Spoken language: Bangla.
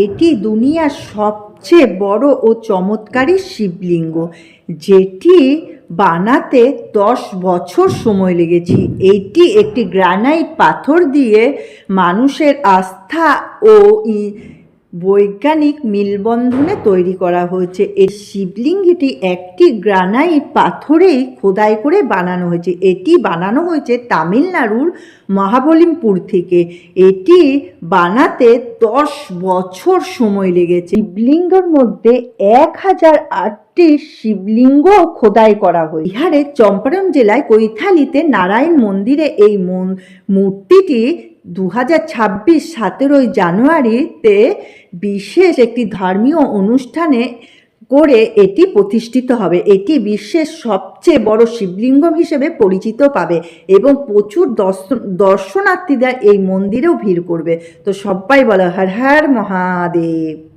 এটি দুনিয়ার সবচেয়ে বড় ও চমৎকারী শিবলিঙ্গ, যেটি বানাতে 10 বছর সময় লেগেছে। এটি একটি গ্রানাইট পাথর দিয়ে মানুষের আস্থা ও বৈজ্ঞানিক মেলবন্ধনে তৈরি করা হয়েছে। এই শিবলিঙ্গটি একটি গ্রানাইট পাথরেই খোদাই করে বানানো হয়েছে। এটি বানানো হয়েছে তামিলনাড়ুর মহাবলীপুর থেকে। এটি বানাতে 10 বছর সময় লেগেছে। শিবলিঙ্গের মধ্যে 1008টি শিবলিঙ্গ খোদাই করা হয়। বিহারের চম্পারণ জেলায় কৈথালিতে নারায়ণ মন্দিরে এই মূর্তিটি 2026 17ই জানুয়ারিতে বিশেষ একটি ধর্মীয় অনুষ্ঠানে করে এটি প্রতিষ্ঠিত হবে। এটি বিশ্বের সবচেয়ে বড় শিবলিঙ্গ হিসেবে পরিচিত পাবে এবং প্রচুর দর্শনার্থীরা এই মন্দিরেও ভিড় করবে। তো সবাই বলো হর হর মহাদেব।